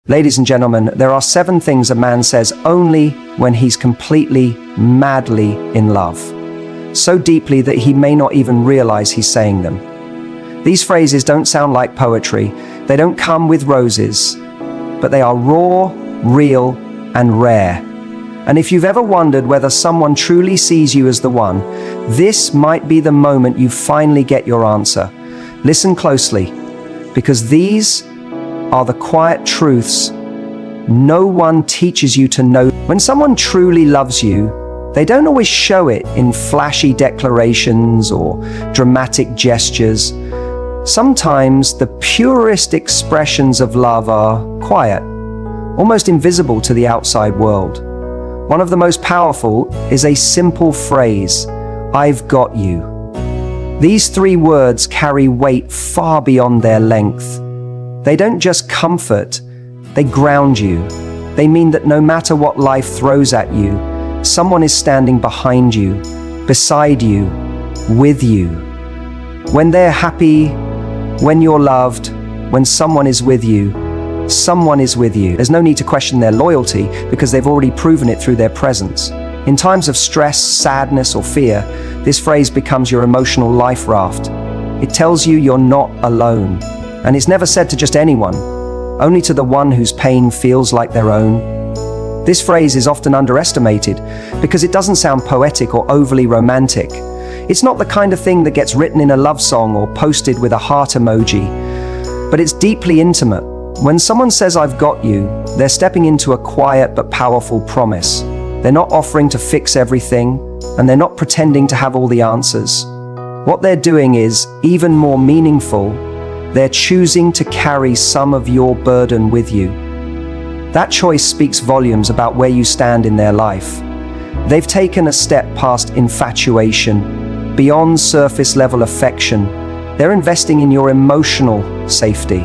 Ladies and gentlemen, there are 7 things a man says only when he's completely, madly in love. So deeply that he may not even realize he's saying them. These phrases don't sound like poetry. They don't come with roses, but they are raw, real, and rare. And if you've ever wondered whether someone truly sees you as the one, this might be the moment you finally get your answer. Listen closely, because these are the quiet truths no one teaches you to know. When someone truly loves you, they don't always show it in flashy declarations or dramatic gestures. Sometimes the purest expressions of love are quiet, almost invisible to the outside world. One of the most powerful is a simple phrase, "I've got you." These 3 words carry weight far beyond their length. They don't just comfort, they ground you. They mean that no matter what life throws at you, someone is standing behind you, beside you, with you. When they're happy, when you're loved, when someone is with you, someone is with you. There's no need to question their loyalty because they've already proven it through their presence. In times of stress, sadness, or fear, this phrase becomes your emotional life raft. It tells you you're not alone. And it's never said to just anyone, only to the one whose pain feels like their own. This phrase is often underestimated because it doesn't sound poetic or overly romantic. It's not the kind of thing that gets written in a love song or posted with a heart emoji, but it's deeply intimate. When someone says, "I've got you," they're stepping into a quiet but powerful promise. They're not offering to fix everything, and they're not pretending to have all the answers. What they're doing is even more meaningful. They're choosing to carry some of your burden with you. That choice speaks volumes about where you stand in their life. They've taken a step past infatuation, beyond surface-level affection. They're investing in your emotional safety,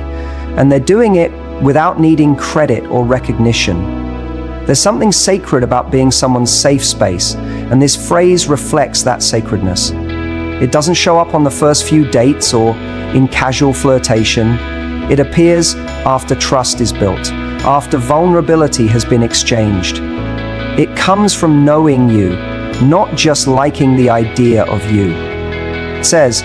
and they're doing it without needing credit or recognition. There's something sacred about being someone's safe space, and this phrase reflects that sacredness. It doesn't show up on the first few dates or in casual flirtation. It appears after trust is built, after vulnerability has been exchanged. It comes from knowing you, not just liking the idea of you. It says,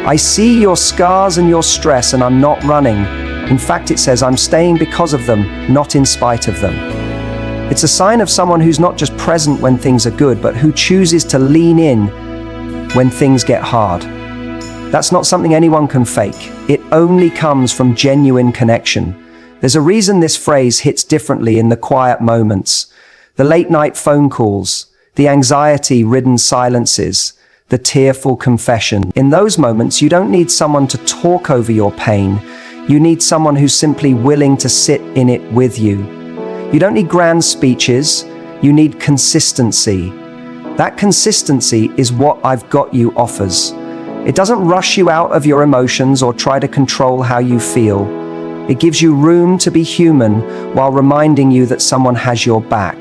"I see your scars and your stress and I'm not running." In fact, it says, "I'm staying because of them, not in spite of them." It's a sign of someone who's not just present when things are good, but who chooses to lean in when things get hard. That's not something anyone can fake. It only comes from genuine connection. There's a reason this phrase hits differently in the quiet moments, the late-night phone calls, the anxiety-ridden silences, the tearful confession. In those moments, you don't need someone to talk over your pain. You need someone who's simply willing to sit in it with you. You don't need grand speeches. You need consistency. That consistency is what "I've got you" offers. It doesn't rush you out of your emotions or try to control how you feel. It gives you room to be human while reminding you that someone has your back.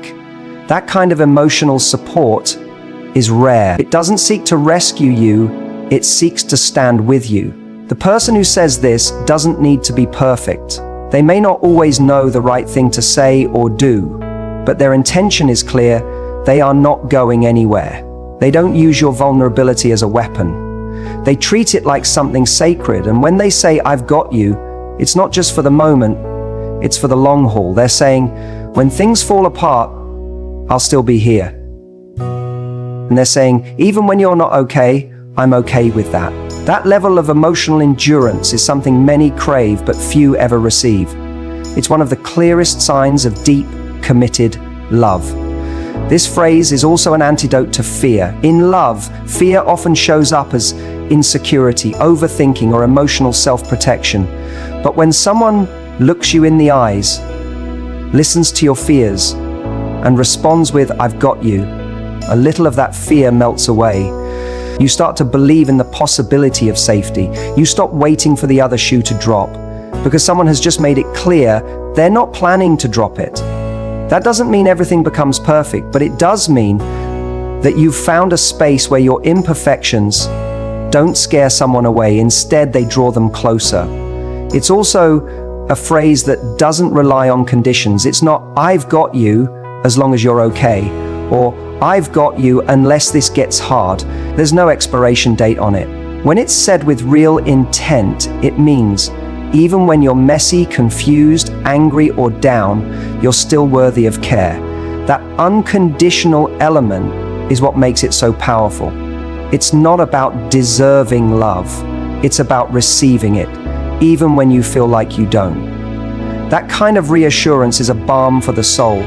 That kind of emotional support is rare. It doesn't seek to rescue you, it seeks to stand with you. The person who says this doesn't need to be perfect. They may not always know the right thing to say or do, but their intention is clear. They are not going anywhere. They don't use your vulnerability as a weapon. They treat it like something sacred, and when they say "I've got you," it's not just for the moment, it's for the long haul. They're saying, when things fall apart, I'll still be here. And they're saying, even when you're not okay, I'm okay with that. That level of emotional endurance is something many crave but few ever receive. It's one of the clearest signs of deep, committed love. This phrase is also an antidote to fear. In love, fear often shows up as insecurity, overthinking, or emotional self-protection. But when someone looks you in the eyes, listens to your fears, and responds with "I've got you," a little of that fear melts away. You start to believe in the possibility of safety. You stop waiting for the other shoe to drop, because someone has just made it clear they're not planning to drop it. That doesn't mean everything becomes perfect, but it does mean that you've found a space where your imperfections don't scare someone away. Instead, they draw them closer. It's also a phrase that doesn't rely on conditions. It's not, "I've got you as long as you're okay," or "I've got you unless this gets hard." There's no expiration date on it. When it's said with real intent, it means even when you're messy, confused, angry, or down, you're still worthy of care. That unconditional element is what makes it so powerful. It's not about deserving love. It's about receiving it, even when you feel like you don't. That kind of reassurance is a balm for the soul,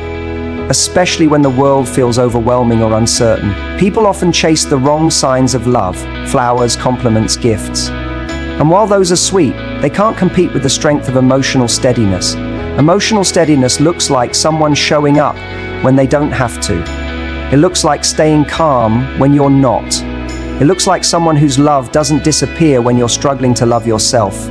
especially when the world feels overwhelming or uncertain. People often chase the wrong signs of love: flowers, compliments, gifts. And while those are sweet, they can't compete with the strength of emotional steadiness. Emotional steadiness looks like someone showing up when they don't have to. It looks like staying calm when you're not. It looks like someone whose love doesn't disappear when you're struggling to love yourself.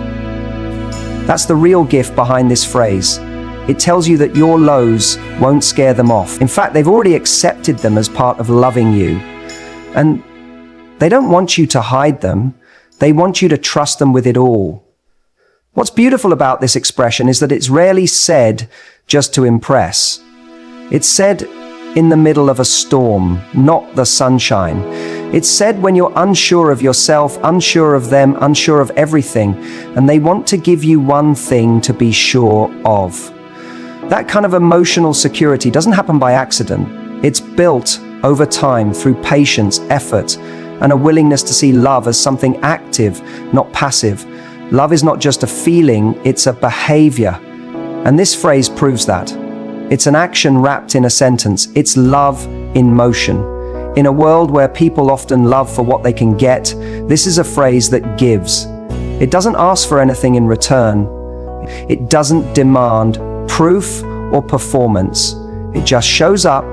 That's the real gift behind this phrase. It tells you that your lows won't scare them off. In fact, they've already accepted them as part of loving you. And they don't want you to hide them. They want you to trust them with it all. What's beautiful about this expression is that it's rarely said just to impress. It's said in the middle of a storm, not the sunshine. It's said when you're unsure of yourself, unsure of them, unsure of everything, and they want to give you one thing to be sure of. That kind of emotional security doesn't happen by accident. It's built over time through patience, effort, and a willingness to see love as something active, not passive. Love is not just a feeling, it's a behavior. And this phrase proves that. It's an action wrapped in a sentence. It's love in motion. In a world where people often love for what they can get, this is a phrase that gives. It doesn't ask for anything in return. It doesn't demand proof or performance. It just shows up,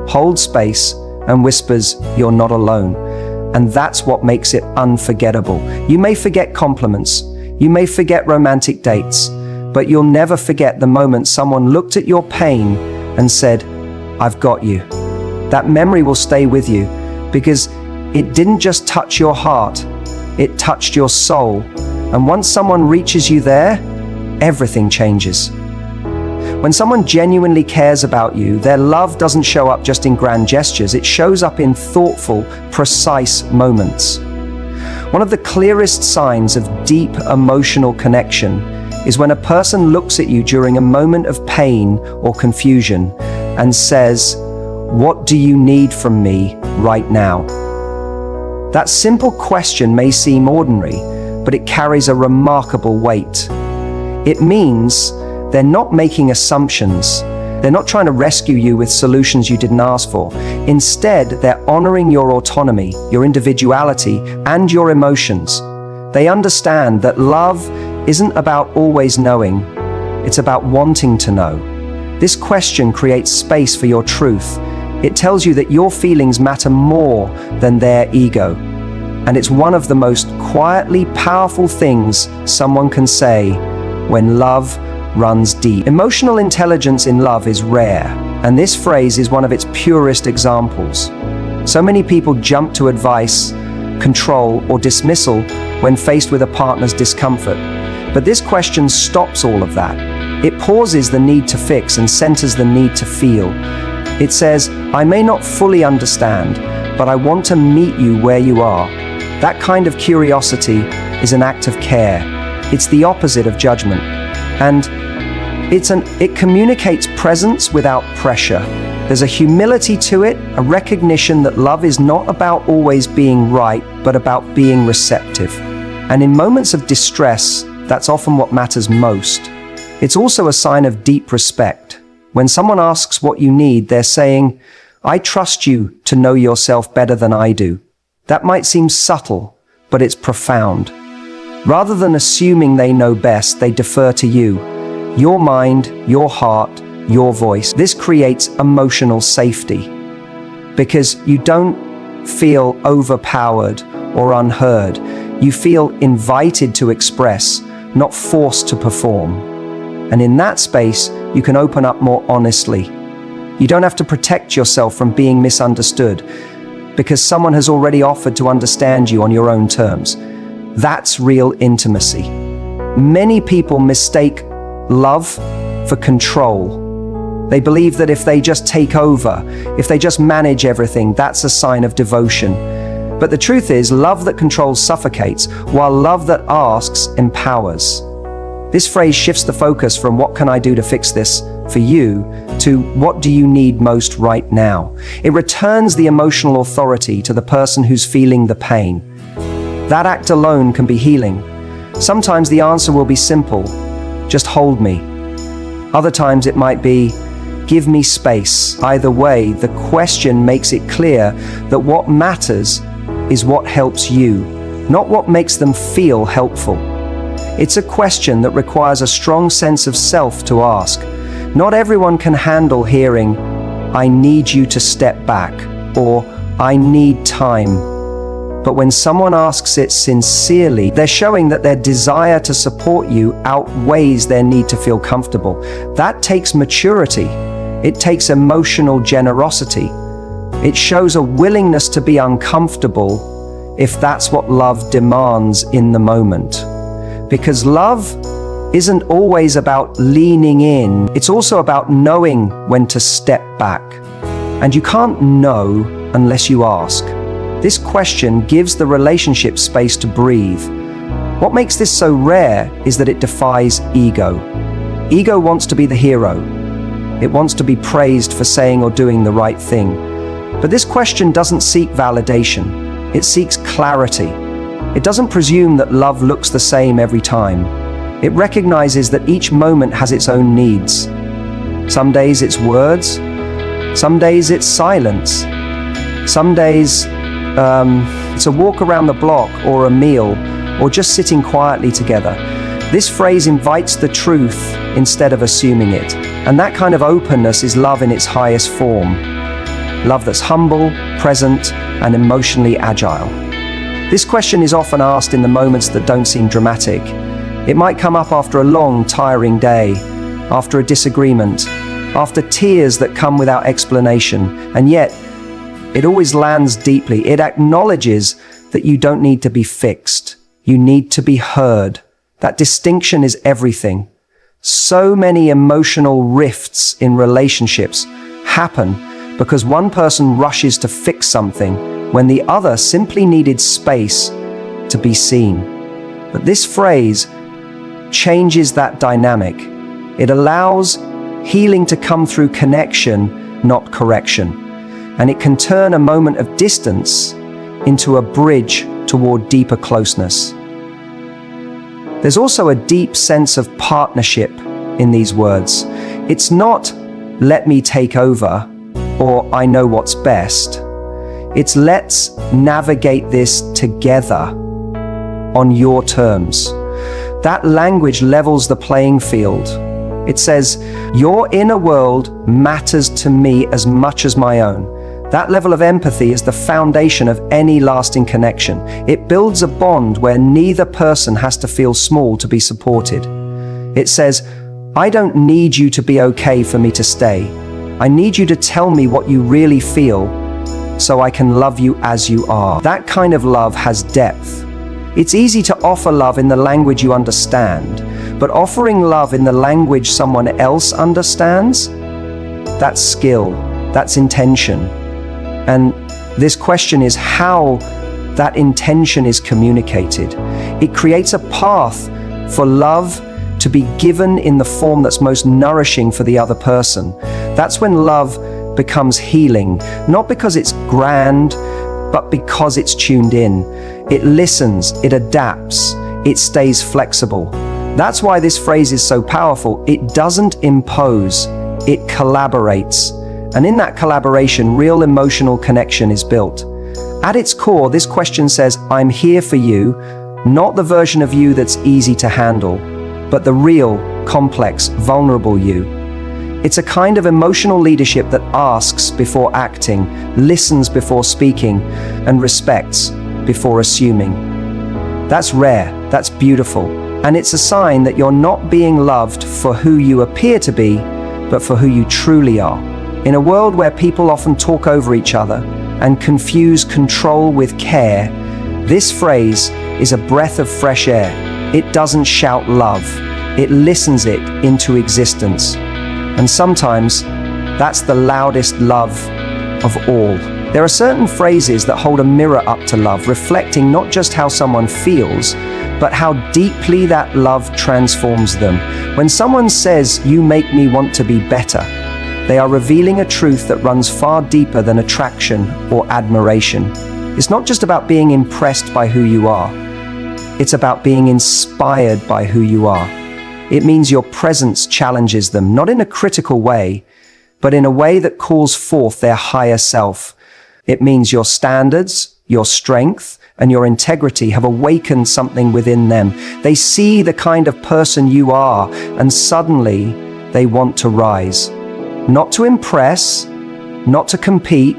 holds space, and whispers, "You're not alone." And that's what makes it unforgettable. You may forget compliments, you may forget romantic dates, but you'll never forget the moment someone looked at your pain and said, "I've got you." That memory will stay with you because it didn't just touch your heart, it touched your soul. And once someone reaches you there, everything changes. When someone genuinely cares about you, their love doesn't show up just in grand gestures, it shows up in thoughtful, precise moments. One of the clearest signs of deep emotional connection is when a person looks at you during a moment of pain or confusion and says, "What do you need from me right now?" That simple question may seem ordinary, but it carries a remarkable weight. It means they're not making assumptions. They're not trying to rescue you with solutions you didn't ask for. Instead, they're honoring your autonomy, your individuality, and your emotions. They understand that love isn't about always knowing, it's about wanting to know. This question creates space for your truth. It tells you that your feelings matter more than their ego. And it's one of the most quietly powerful things someone can say when love runs deep. Emotional intelligence in love is rare, and this phrase is one of its purest examples. So many people jump to advice, control, or dismissal when faced with a partner's discomfort. But this question stops all of that. It pauses the need to fix and centers the need to feel. It says, "I may not fully understand, but I want to meet you where you are." That kind of curiosity is an act of care. It's the opposite of judgment. And it communicates presence without pressure. There's a humility to it, a recognition that love is not about always being right, but about being receptive. And in moments of distress, that's often what matters most. It's also a sign of deep respect. When someone asks what you need, they're saying, "I trust you to know yourself better than I do." That might seem subtle, but it's profound. Rather than assuming they know best, they defer to you. Your mind, your heart, your voice. This creates emotional safety because you don't feel overpowered or unheard. You feel invited to express, not forced to perform. And in that space, you can open up more honestly. You don't have to protect yourself from being misunderstood because someone has already offered to understand you on your own terms. That's real intimacy. Many people mistake love for control. They believe that if they just take over, if they just manage everything, that's a sign of devotion. But the truth is, love that controls suffocates, while love that asks empowers. This phrase shifts the focus from what can I do to fix this for you to what do you need most right now. It returns the emotional authority to the person who's feeling the pain. That act alone can be healing. Sometimes the answer will be simple, just hold me. Other times it might be, give me space. Either way, the question makes it clear that what matters is what helps you, not what makes them feel helpful. It's a question that requires a strong sense of self to ask. Not everyone can handle hearing, I need you to step back, or I need time. But when someone asks it sincerely, they're showing that their desire to support you outweighs their need to feel comfortable. That takes maturity. It takes emotional generosity. It shows a willingness to be uncomfortable if that's what love demands in the moment. Because love isn't always about leaning in. It's also about knowing when to step back. And you can't know unless you ask. This question gives the relationship space to breathe. What makes this so rare is that it defies ego. Ego wants to be the hero. It wants to be praised for saying or doing the right thing. But this question doesn't seek validation. It seeks clarity. It doesn't presume that love looks the same every time. It recognizes that each moment has its own needs. Some days it's words. Some days it's silence. Some days it's a walk around the block or a meal or just sitting quietly together. This phrase invites the truth instead of assuming it. And that kind of openness is love in its highest form. Love that's humble, present, and emotionally agile. This question is often asked in the moments that don't seem dramatic. It might come up after a long, tiring day, after a disagreement, after tears that come without explanation, and yet it always lands deeply. It acknowledges that you don't need to be fixed. You need to be heard. That distinction is everything. So many emotional rifts in relationships happen because one person rushes to fix something when the other simply needed space to be seen. But this phrase changes that dynamic. It allows healing to come through connection, not correction. And it can turn a moment of distance into a bridge toward deeper closeness. There's also a deep sense of partnership in these words. It's not, let me take over, or I know what's best. It's let's navigate this together on your terms. That language levels the playing field. It says, your inner world matters to me as much as my own. That level of empathy is the foundation of any lasting connection. It builds a bond where neither person has to feel small to be supported. It says, I don't need you to be okay for me to stay. I need you to tell me what you really feel so I can love you as you are. That kind of love has depth. It's easy to offer love in the language you understand, but offering love in the language someone else understands, that's skill, that's intention. And this question is how that intention is communicated. It creates a path for love to be given in the form that's most nourishing for the other person. That's when love becomes healing, not because it's grand, but because it's tuned in. It listens, it adapts, it stays flexible. That's why this phrase is so powerful. It doesn't impose, it collaborates. And in that collaboration, real emotional connection is built. At its core, this question says, I'm here for you, not the version of you that's easy to handle, but the real, complex, vulnerable you. It's a kind of emotional leadership that asks before acting, listens before speaking, and respects before assuming. That's rare, that's beautiful, and it's a sign that you're not being loved for who you appear to be, but for who you truly are. In a world where people often talk over each other and confuse control with care, this phrase is a breath of fresh air. It doesn't shout love. It listens it into existence. And sometimes that's the loudest love of all. There are certain phrases that hold a mirror up to love, reflecting not just how someone feels, but how deeply that love transforms them. When someone says, "You make me want to be better," they are revealing a truth that runs far deeper than attraction or admiration. It's not just about being impressed by who you are. It's about being inspired by who you are. It means your presence challenges them, not in a critical way, but in a way that calls forth their higher self. It means your standards, your strength, and your integrity have awakened something within them. They see the kind of person you are, and suddenly they want to rise. Not to impress, not to compete,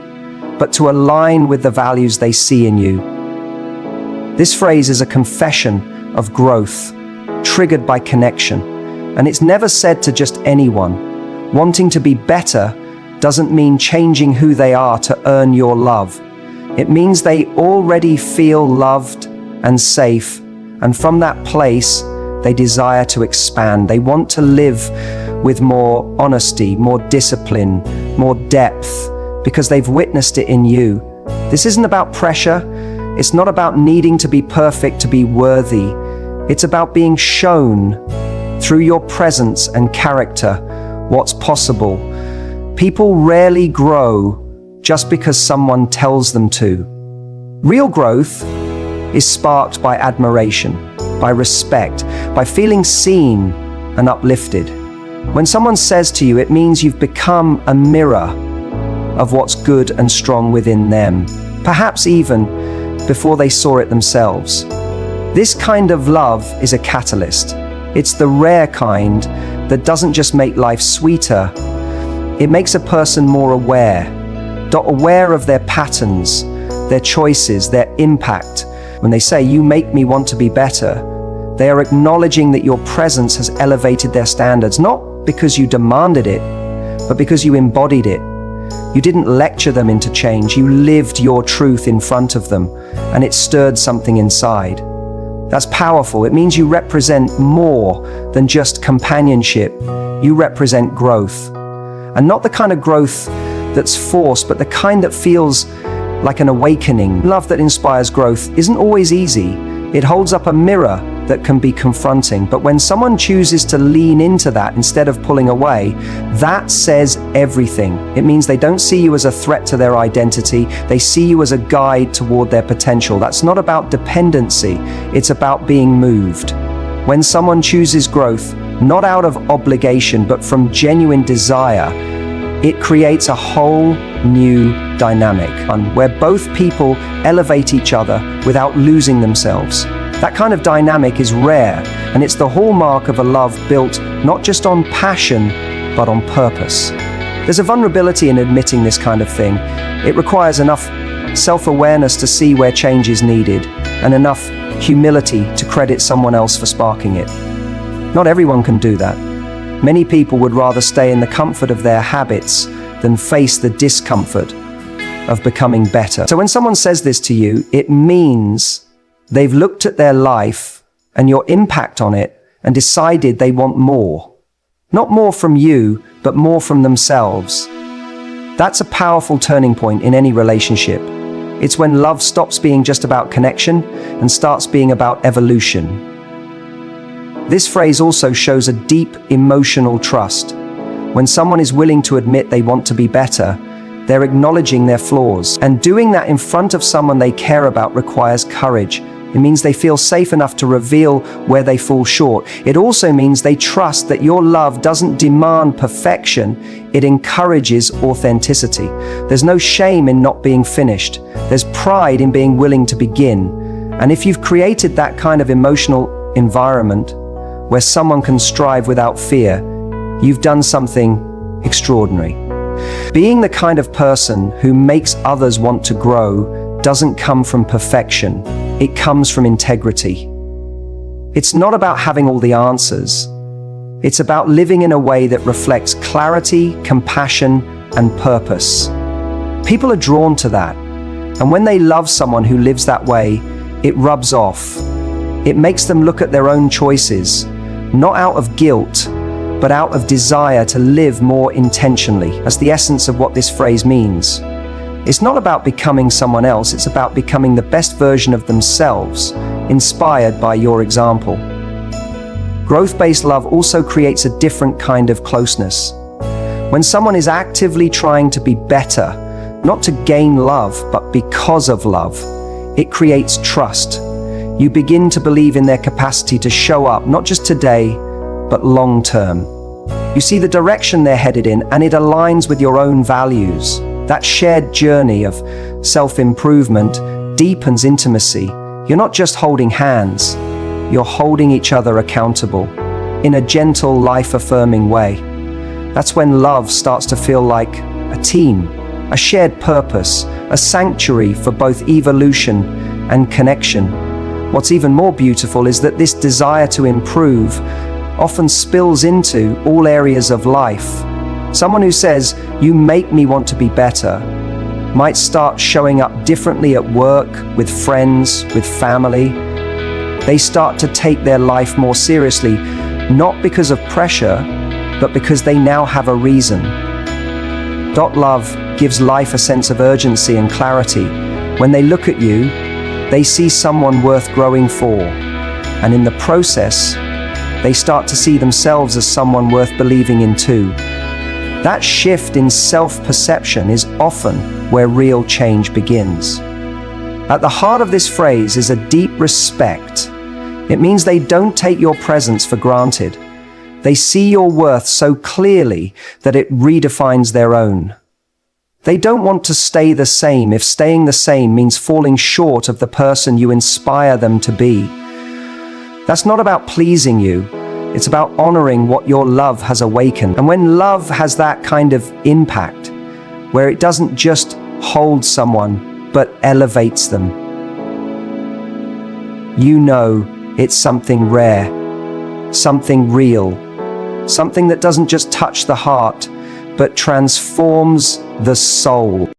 but to align with the values they see in you. This phrase is a confession of growth, triggered by connection, and it's never said to just anyone. Wanting to be better doesn't mean changing who they are to earn your love. It means they already feel loved and safe, and from that place, they desire to expand. They want to live with more honesty, more discipline, more depth, because they've witnessed it in you. This isn't about pressure. It's not about needing to be perfect to be worthy. It's about being shown through your presence and character what's possible. People rarely grow just because someone tells them to. Real growth is sparked by admiration, by respect, by feeling seen and uplifted. When someone says to you, it means you've become a mirror of what's good and strong within them, perhaps even before they saw it themselves. This kind of love is a catalyst. It's the rare kind that doesn't just make life sweeter, it makes a person more aware of their patterns, their choices, their impact. When they say, "You make me want to be better," they are acknowledging that your presence has elevated their standards, not because you demanded it, but because you embodied it. You didn't lecture them into change, you lived your truth in front of them, and it stirred something inside. That's powerful. It means you represent more than just companionship. You represent growth. And not the kind of growth that's forced, but the kind that feels like an awakening. Love that inspires growth isn't always easy. It holds up a mirror that can be confronting. But when someone chooses to lean into that instead of pulling away, that says everything. It means they don't see you as a threat to their identity. They see you as a guide toward their potential. That's not about dependency. It's about being moved. When someone chooses growth, not out of obligation, but from genuine desire, it creates a whole new dynamic, where both people elevate each other without losing themselves. That kind of dynamic is rare, and it's the hallmark of a love built not just on passion, but on purpose. There's a vulnerability in admitting this kind of thing. It requires enough self-awareness to see where change is needed, and enough humility to credit someone else for sparking it. Not everyone can do that. Many people would rather stay in the comfort of their habits than face the discomfort of becoming better. So when someone says this to you, it means they've looked at their life and your impact on it and decided they want more. Not more from you, but more from themselves. That's a powerful turning point in any relationship. It's when love stops being just about connection and starts being about evolution. This phrase also shows a deep emotional trust. When someone is willing to admit they want to be better, they're acknowledging their flaws. And doing that in front of someone they care about requires courage. It means they feel safe enough to reveal where they fall short. It also means they trust that your love doesn't demand perfection, it encourages authenticity. There's no shame in not being finished. There's pride in being willing to begin. And if you've created that kind of emotional environment where someone can strive without fear, you've done something extraordinary. Being the kind of person who makes others want to grow doesn't come from perfection. It comes from integrity. It's not about having all the answers. It's about living in a way that reflects clarity, compassion, and purpose. People are drawn to that. And when they love someone who lives that way, it rubs off. It makes them look at their own choices, not out of guilt, but out of desire to live more intentionally. That's the essence of what this phrase means. It's not about becoming someone else, it's about becoming the best version of themselves, inspired by your example. Growth-based love also creates a different kind of closeness. When someone is actively trying to be better, not to gain love, but because of love, it creates trust. You begin to believe in their capacity to show up, not just today, but long term. You see the direction they're headed in, and it aligns with your own values. That shared journey of self-improvement deepens intimacy. You're not just holding hands, you're holding each other accountable in a gentle, life-affirming way. That's when love starts to feel like a team, a shared purpose, a sanctuary for both evolution and connection. What's even more beautiful is that this desire to improve often spills into all areas of life. Someone who says, "You make me want to be better," might start showing up differently at work, with friends, with family. They start to take their life more seriously, not because of pressure, but because they now have a reason. Love gives life a sense of urgency and clarity. When they look at you, they see someone worth growing for, and in the process, they start to see themselves as someone worth believing in too. That shift in self-perception is often where real change begins. At the heart of this phrase is a deep respect. It means they don't take your presence for granted. They see your worth so clearly that it redefines their own. They don't want to stay the same if staying the same means falling short of the person you inspire them to be. That's not about pleasing you. It's about honoring what your love has awakened. And when love has that kind of impact, where it doesn't just hold someone, but elevates them, you know it's something rare, something real, something that doesn't just touch the heart, but transforms the soul.